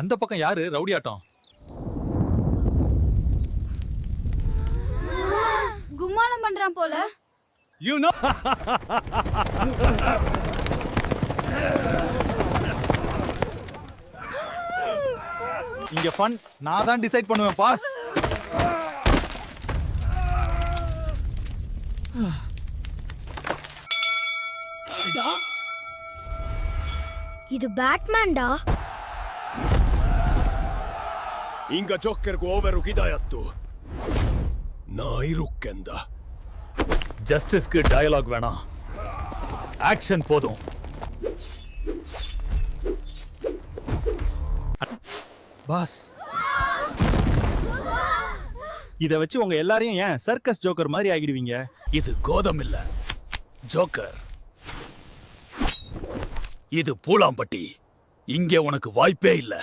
அந்த பக்கம் யாரு ரவுடியாட்டம்? கும்மாளம் பண்றான் போல. யூ நோ இங்க ஃபன் நான் தான் டிசைட் பண்ணுவேன் பாஸ். இது பேட்மேன்டா. Inga Jokerku overu kidajattu. Nairukenda. ஜஸ்டிஸ்க்கு டயலாக் வேணாம், ஆக்ஷன் போதும். பாஸ், இத வச்சு உங்க எல்லாரையும் ஏன் சர்க்கஸ் ஜோக்கர் மாதிரி ஆகிடுவீங்க? இது கோதம் இல்ல, ஜோக்கர். இது பூலாம்பட்டி. இங்கே உனக்கு வாய்ப்பே இல்ல.